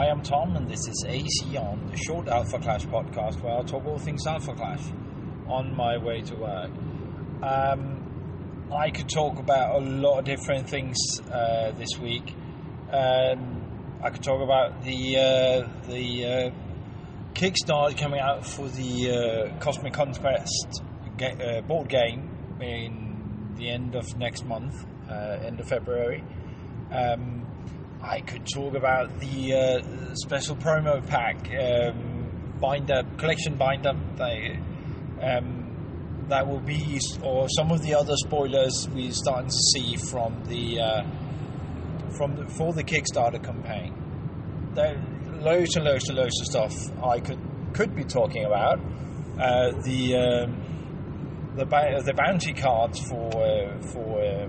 I am Tom, and this is AC on the Short Alpha Clash podcast, where I talk all things Alpha Clash on my way to work. I could talk about a lot of different things this week. I could talk about the Kickstarter coming out for the Cosmic Conquest board game in the end of next month, end of February. I could talk about the special promo pack collection binder that will be, or some of the other spoilers we're starting to see for the Kickstarter campaign. There are loads of stuff I could be talking about. The bounty cards for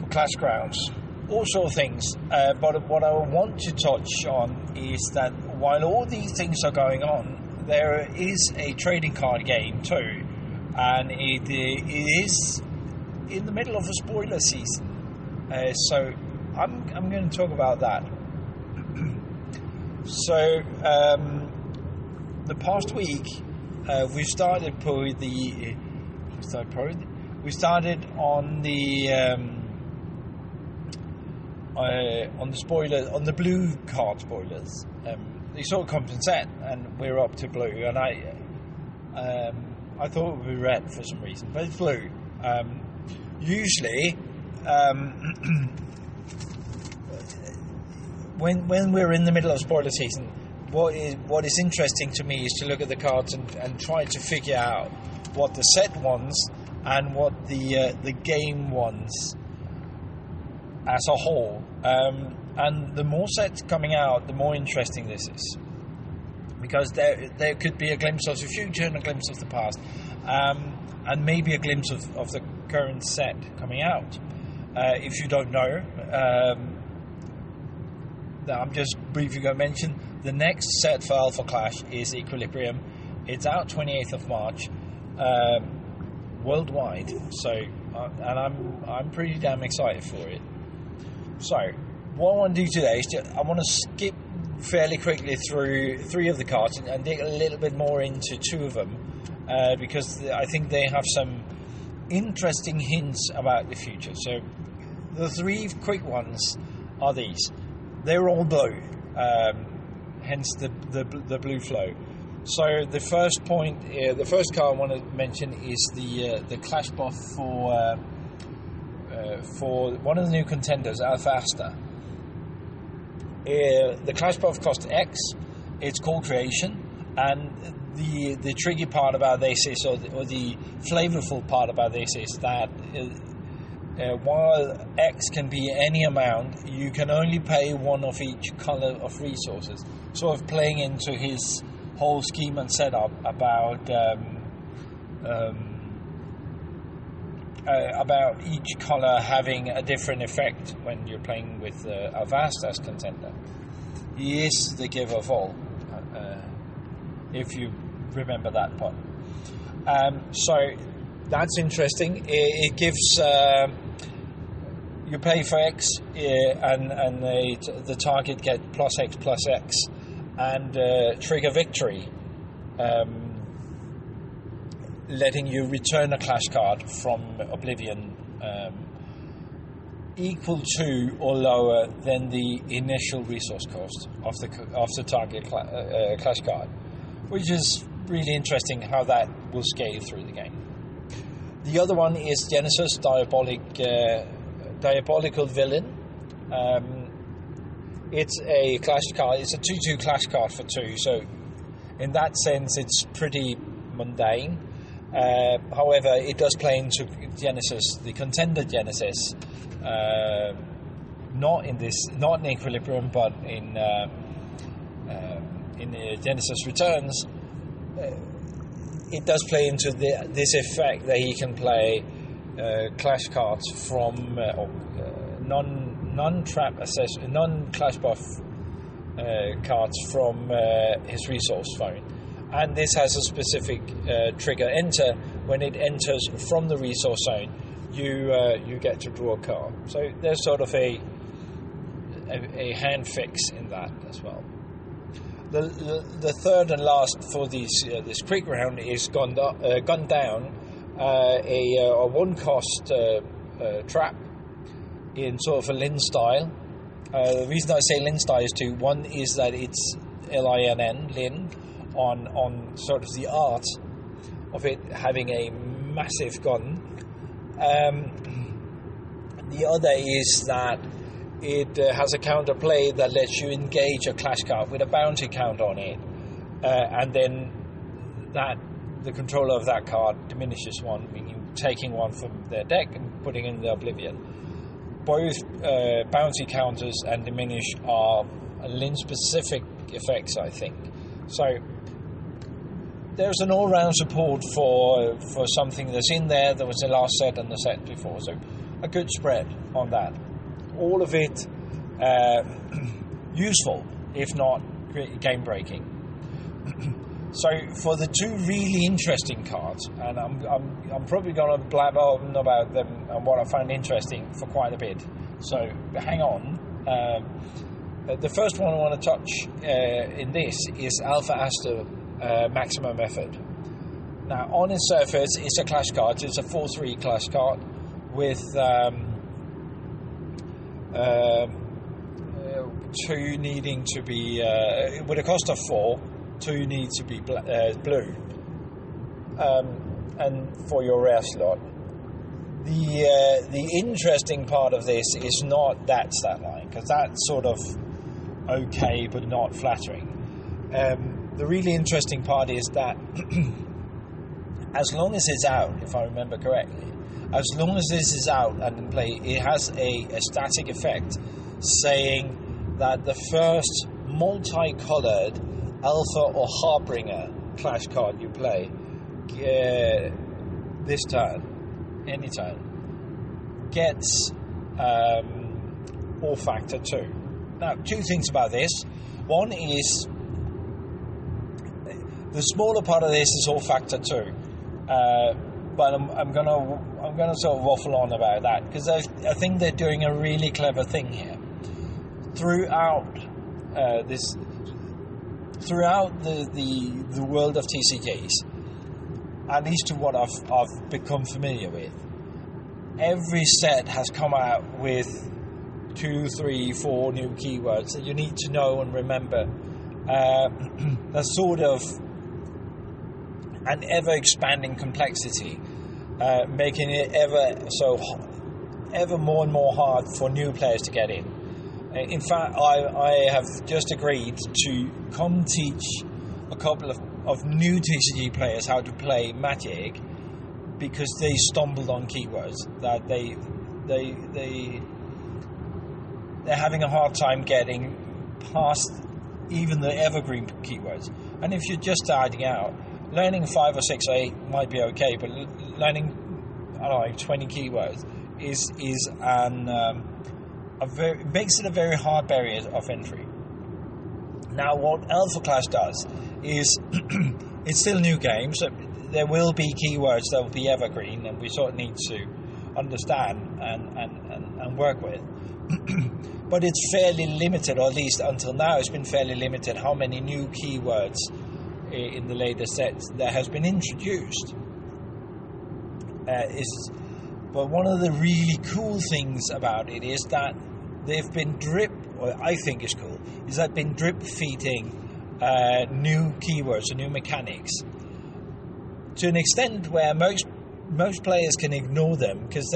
Clash Grounds. All sort of things, but what I want to touch on is that while all these things are going on, there is a trading card game too, and it is in the middle of a spoiler season. So I'm going to talk about that. So the past week we started on the spoiler, on the blue card spoilers. They sort of come in set, and we're up to blue. And I thought it would be red for some reason, but it's blue. Usually, when we're in the middle of spoiler season, what is interesting to me is to look at the cards and try to figure out what the set wants and what the game wants as a whole, and the more sets coming out, the more interesting this is, because there could be a glimpse of the future and a glimpse of the past, and maybe a glimpse of the current set coming out. If you don't know, I'm just briefly going to mention the next set for Alpha Clash is Equilibrium. It's out 28th of March worldwide, so and I'm pretty damn excited for it. So, what I want to do today is I want to skip fairly quickly through 3 of the cards and dig a little bit more into 2 of them, because I think they have some interesting hints about the future. So, the 3 quick ones are these. They're all blue, hence the blue flow. So, the first card I want to mention is the Clash buff for one of the new contenders, Alfasta. The Clash buff costs X. It's called Creation, and the tricky part about this is, or the flavorful part about this is that while X can be any amount, you can only pay one of each color of resources. Sort of playing into his whole scheme and setup about each color having a different effect when you're playing with Avast as contender. He is the giver of all, if you remember that part. So that's interesting. It gives you pay for X, and the target get plus X, and trigger victory. Letting you return a Clash card from Oblivion equal to or lower than the initial resource cost of the target Clash card, which is really interesting how that will scale through the game. The other one is Genesis, Diabolical Villain. It's a Clash card. It's a 2/2 Clash card for 2, so in that sense it's pretty mundane. However, it does play into Genesis, the contender Genesis, not in Equilibrium, but in Genesis Returns. It does play into this effect that he can play Clash cards from non-Clash buff cards from his resource phone. And this has a specific trigger. Enter. When it enters from the resource zone, you get to draw a card. So there's sort of a a hand fix in that as well. The third and last for this quick round is Gun Down, a one-cost trap in sort of a Lin style. The reason I say Lin style is two. One is that it's Lin, on sort of the art of it having a massive gun. The other is that it has a counterplay that lets you engage a clash card with a bounty count on it, and then the controller of that card diminishes one, meaning taking one from their deck and putting in the Oblivion. Both bounty counters and diminish are Lin-specific effects, I think. So there's an all-round support for something that's in there that was the last set and the set before. So a good spread on that. All of it useful, if not game-breaking. So for the two really interesting cards, and I'm probably going to blab on about them and what I find interesting for quite a bit. So hang on. The first one I want to touch in this is Alpha Aster Maximum Effort. Now, on its surface, it's a clash card. It's a 4/3 clash card with two needing to be with a cost of 4. 2 need to be blue, and for your rare slot. The interesting part of this is not that stat line, because that's sort of okay but not flattering. The really interesting part is that as long as it's out, if I remember correctly, as long as this is out and in play, it has a static effect saying that the first multicolored Alpha or Harbinger clash card you play this turn, any turn, gets all factor 2. Now, two things about this. One is the smaller part of this is all factor 2, but I'm gonna sort of waffle on about that because I think they're doing a really clever thing here. Throughout the world of TCGs, at least to what I've become familiar with, every set has come out with 2, 3, 4 new keywords that you need to know and remember. That's sort of an ever-expanding complexity, making it ever more and more hard for new players to get in. In fact, I have just agreed to come teach a couple of new TCG players how to play Magic because they stumbled on keywords that they're having a hard time getting past even the evergreen keywords. And if you're just starting out, learning 5 or 6 or 8 might be okay, but learning 20 keywords makes it a very hard barrier of entry. Now, what Alpha Clash does is it's still new games. So there will be keywords that will be evergreen, and we sort of need to understand and work with. But it's fairly limited, or at least until now, it's been fairly limited how many new keywords in the later sets that has been introduced. But one of the really cool things about it is that they've been drip feeding new keywords and new mechanics to an extent where most players can ignore them because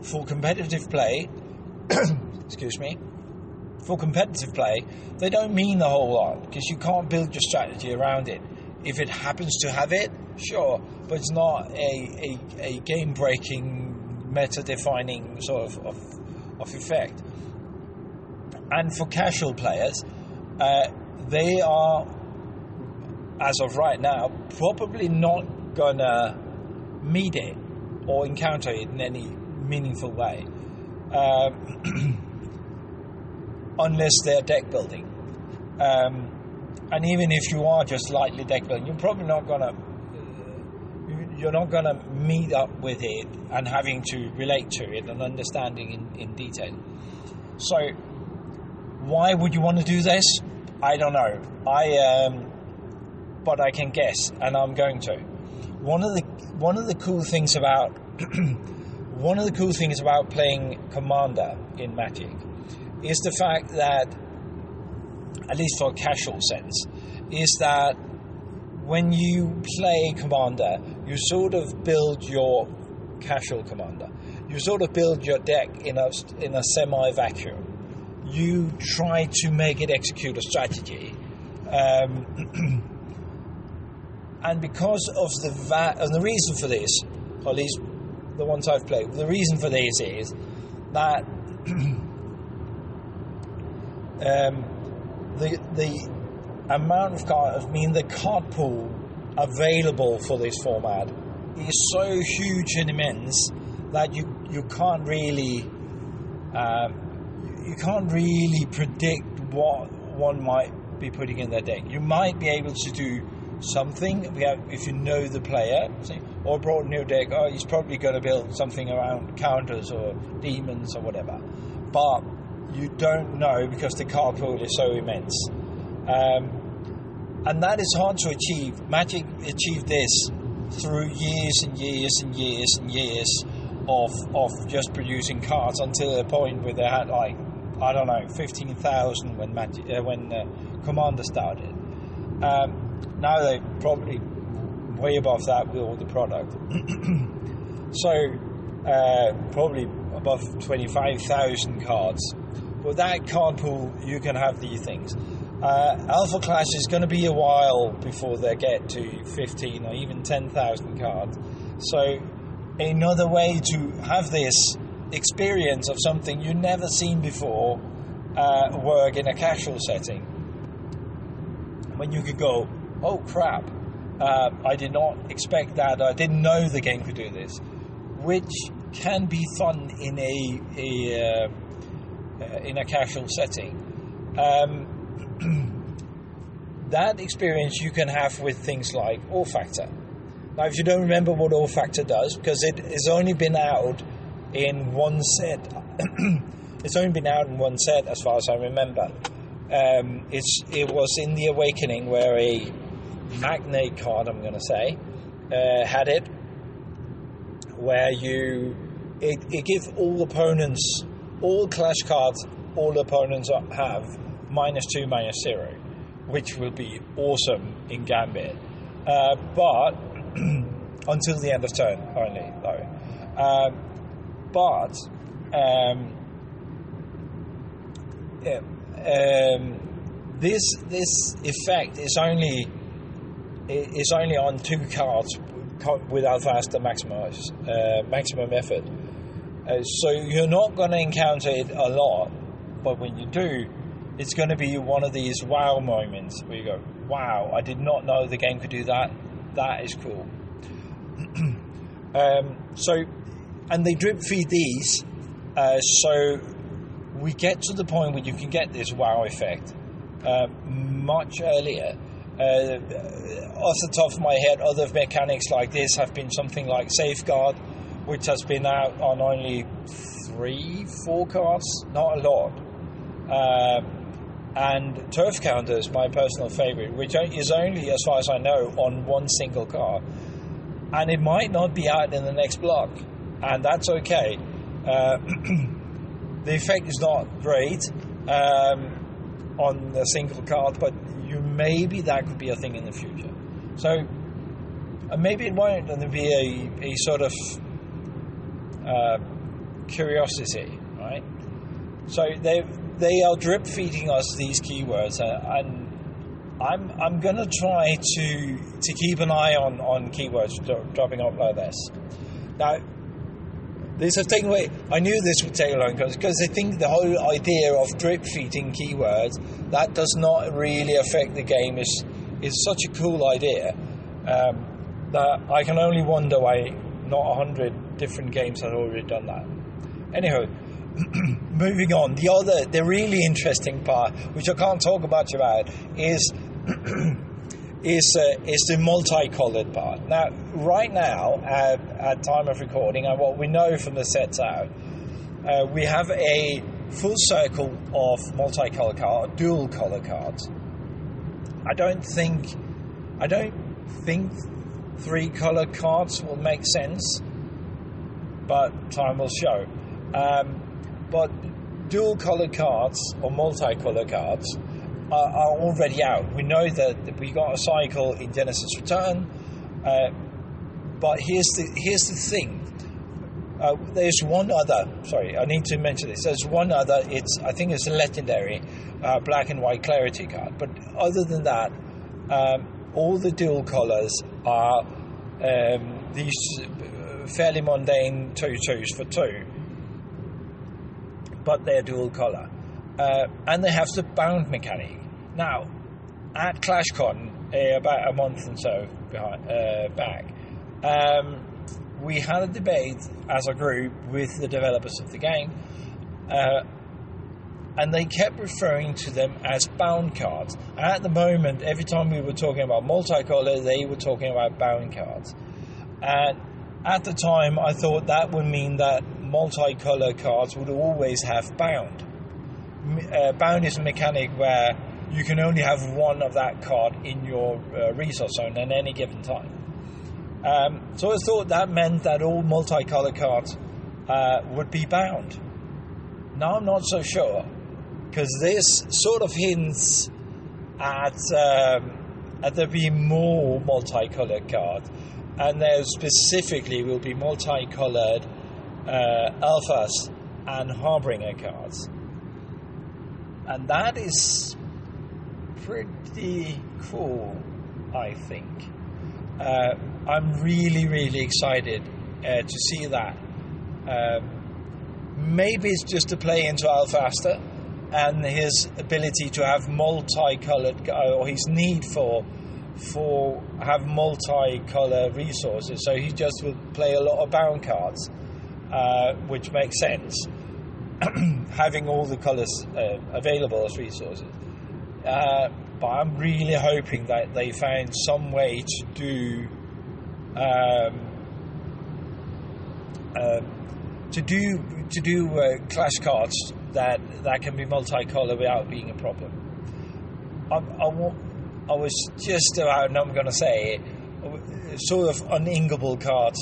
for competitive play, they don't mean a whole lot because you can't build your strategy around it. If it happens to have it, sure, but it's not a game-breaking, meta-defining sort of effect. And for casual players, they are, as of right now, probably not gonna meet it or encounter it in any meaningful way, unless they're deck building. And even if you are just lightly deck building, you're probably not gonna meet up with it and having to relate to it and understanding in detail. So Why would you want to do this? I don't know. But I can guess, and I'm going to. One of the cool things about playing Commander in Magic is the fact that, at least for a casual sense, is that when you play Commander, you sort of build your casual Commander. You sort of build your deck in a semi-vacuum. You try to make it execute a strategy, and because of the reason for this, or at least the ones I've played, the reason for this is that the amount of cards, the card pool available for this format is so huge and immense that you can't really predict what one might be putting in their deck. You might be able to do something if you know the player, or broaden your deck. Oh, he's probably going to build something around counters or demons or whatever, but you don't know because the card pool is so immense, and that is hard to achieve. Magic achieved this through years and years and years and years of just producing cards until the point where they had 15,000 when Commander started. Now they're probably way above that with all the product. So probably above 25,000 cards. With that card pool, you can have these things. Alpha Clash is going to be a while before they get to 15 or even 10,000 cards. So another way to have this experience of something you've never seen before work in a casual setting, when you could go, oh crap, I did not expect that, I didn't know the game could do this, which can be fun in a casual setting. That experience you can have with things like All Factor. Now, if you don't remember what All Factor does, because it has only been out in one set, it's only been out in one set as far as I remember. It was in the Awakening where a Magnate card, I'm going to say, had it, where it gives all opponents, all clash cards all opponents have, -2, -0, which will be awesome in Gambit. But until the end of turn only, though. This effect is only on 2 cards without faster maximum effort. So you're not going to encounter it a lot, but when you do, it's going to be one of these wow moments where you go, wow, I did not know the game could do that. That is cool. And they drip feed these, so we get to the point where you can get this wow effect much earlier. Off the top of my head, other mechanics like this have been something like Safeguard, which has been out on only 3-4 cards, not a lot. And Turf Counter is my personal favorite, which is only, as far as I know, on 1 single card. And it might not be out in the next block, and that's okay. The effect is not great on a single card, but maybe that could be a thing in the future. So maybe it won't, and there'll be a sort of curiosity, right? So they are drip feeding us these keywords, and I'm gonna try to keep an eye on keywords dropping up like this. Now, this has taken away. I knew this would take long because I think the whole idea of drip feeding keywords that does not really affect the game is such a cool idea that I can only wonder why not 100 different games have already done that. Anyhow, moving on. The really interesting part, which I can't talk much about, is the multicolored part. Now, right now, at time of recording, and what we know from the sets out, we have a full circle of multicolour card, dual colour cards. I don't think 3-colour cards will make sense, but time will show. But dual colour cards or multicolour cards are already out. We know that we got a cycle in Genesis Return, but here's the thing. There's one other. Sorry, I need to mention this. There's one other. I think it's a legendary black and white clarity card. But other than that, all the dual colours are these fairly mundane 2/2s for 2, but they're dual colour, and they have the bound mechanic. Now, at ClashCon about a month and so back, we had a debate as a group with the developers of the game, and they kept referring to them as bound cards. And at the moment, every time we were talking about multicolour, they were talking about bound cards. And at the time, I thought that would mean that multicolour cards would always have bound. Bound is a mechanic where you can only have one of that card in your resource zone at any given time. So I thought that meant that all multicolour cards would be bound. Now I'm not so sure, because this sort of hints at there being more multicoloured cards, and there specifically will be multicoloured alphas and harbinger cards, and that is pretty cool, I think. I'm really, really excited to see that. Maybe it's just to play into Alfaster and his ability to have multicolored, or his need for have multicolour resources. So he just will play a lot of bound cards, which makes sense, having all the colours available as resources. But I'm really hoping that they find some way to do clash cards that can be multicolour without being a problem. I was just about, and I'm going to say, sort of uningable cards.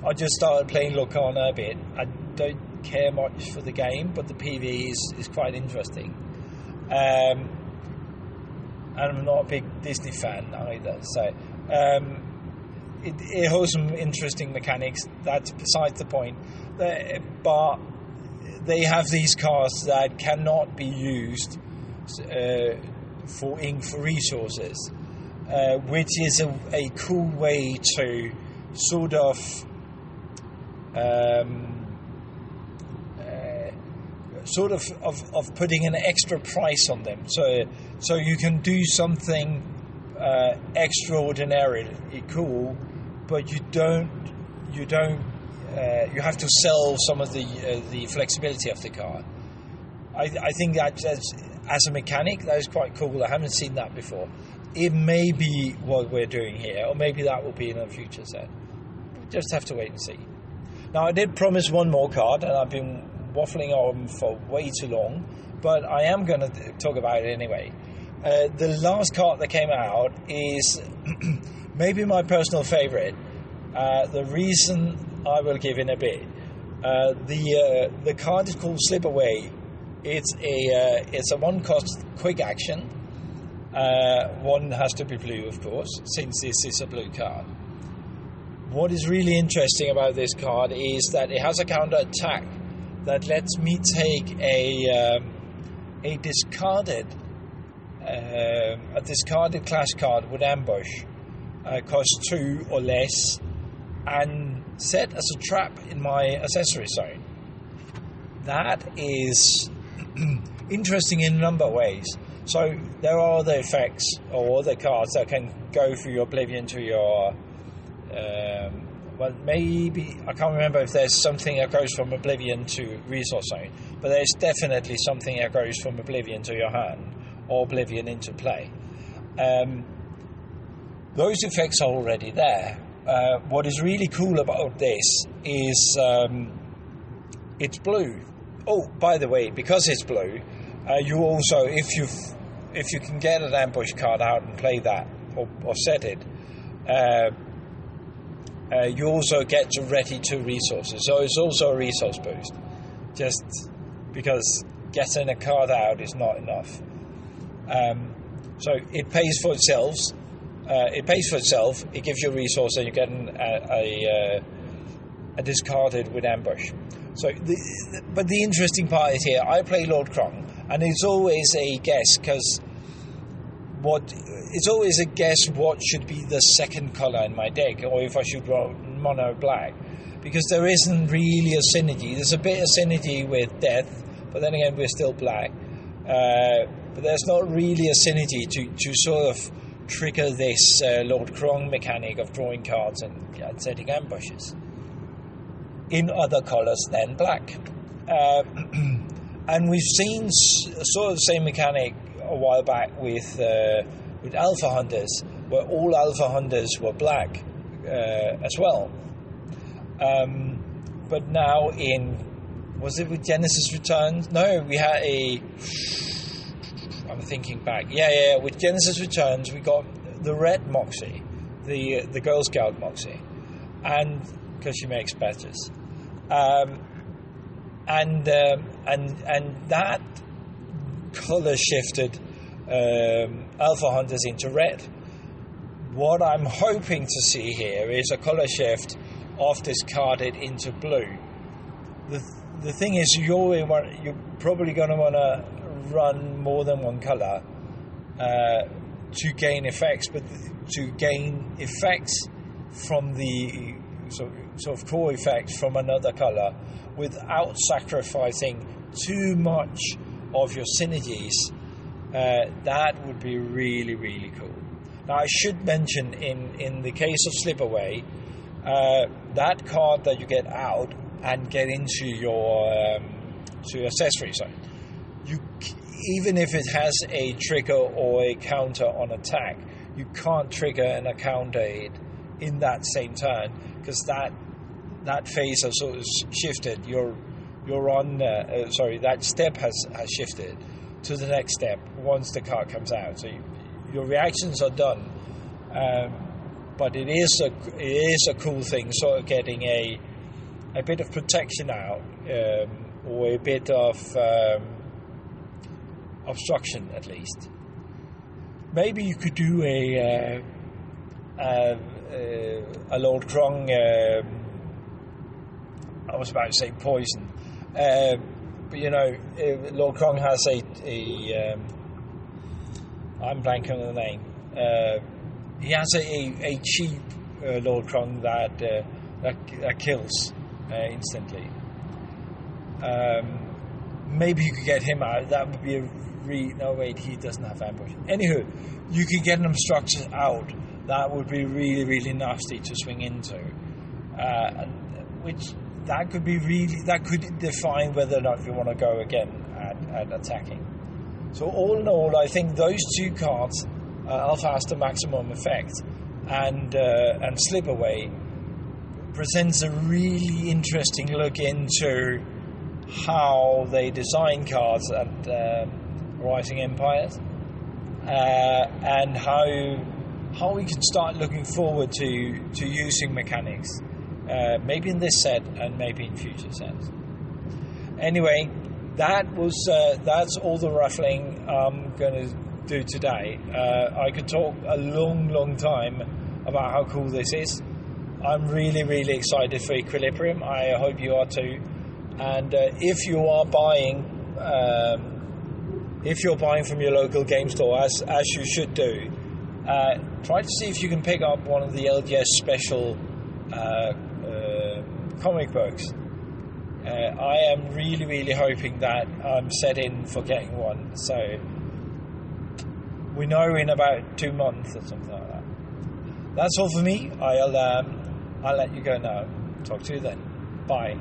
I just started playing Lorcana a bit. I don't care much for the game, but the PV is quite interesting. And I'm not a big Disney fan either, so it holds some interesting mechanics. That's besides the point. But they have these cards that cannot be used for resources, which is a cool way to sort of putting an extra price on them, so you can do something extraordinarily cool, but you have to sell some of the flexibility of the card. I think that as a mechanic, that is quite cool. I haven't seen that before. It may be what we're doing here, or maybe that will be in a future set. We just have to wait and see. Now, I did promise one more card, and I've been waffling on for way too long, but I am going to talk about it anyway. The last card that came out is maybe my personal favourite. The reason I will give in a bit. The card is called Slip Away. It's a one-cost quick action. One has to be blue, of course, since this is a blue card. What is really interesting about this card is that it has a counter attack that lets me take a discarded clash card with ambush, cost 2 or less, and set as a trap in my accessory zone. That is interesting in a number of ways. So there are other effects or other cards that can go through your Oblivion to your maybe I can't remember if there's something that goes from Oblivion to resource zone, but there's definitely something that goes from Oblivion to your hand or Oblivion into play. Those effects are already there. What is really cool about this is it's blue. Oh, by the way, because it's blue, you also, if you can get an ambush card out and play that or set it, you also get to ready 2 resources. So it's also a resource boost. Just because getting a card out is not enough. So it pays for itself. It gives you a resource, and you get a discarded with ambush. So, but the interesting part is here. I play Lord Krong, and it's always a guess what should be the second color in my deck, or if I should run mono black, because there isn't really a synergy. There's a bit of synergy with death, but then again we're still black. But there's not really a synergy to sort of trigger this Lord Krong mechanic of drawing cards and setting ambushes in other colors than black. And we've seen sort of the same mechanic a while back with Alpha Hunters, where all Alpha Hunters were black as well. But now was it with Genesis Returns? No, we had I'm thinking back. Yeah. With Genesis Returns, we got the red Moxie, the Girl Scout Moxie, and because she makes badges, and that color shifted Alpha Hunters into red. What I'm hoping to see here is a color shift of discarded into blue. The thing is, you're probably going to want to run more than one color to gain effects, but to gain effects from the sort of core effects from another color without sacrificing too much of your synergies, that would be really, really cool. Now, I should mention, in the case of Slip Away, that card that you get out and get into your to accessory zone, even if it has a trigger or a counter on attack, you can't trigger and a counter it in that same turn, because that phase has sort of shifted. That step has shifted to the next step once the card comes out. So your reactions are done, but it is a cool thing, sort of getting a bit of protection out, or a bit of obstruction at least. Maybe you could do a Lord Krong. I was about to say poison, but Lord Krong has a I'm blanking on the name. He has a cheap Lord Krong that kills instantly. Maybe you could get him out. That would be no, wait, he doesn't have ambush. Anywho, you could get an obstruction out. That would be really, really nasty to swing into. That could define whether or not you want to go again at attacking. So all in all, I think those 2 cards, Alpha has the maximum effect, and Slip Away presents a really interesting look into how they design cards at Rising Empires, and how we can start looking forward to using mechanics, maybe in this set and maybe in future sets. Anyway, that's all the ruffling I'm going to do today. I could talk a long time about how cool this is. I'm really, really excited for Equilibrium. I hope you are too. And if you're buying from your local game store, as you should do, try to see if you can pick up one of the LGS special comic books. I am really, really hoping that I'm set in for getting one. So we know in about 2 months or something like that. That's all for me. I'll let you go now. Talk to you then. Bye.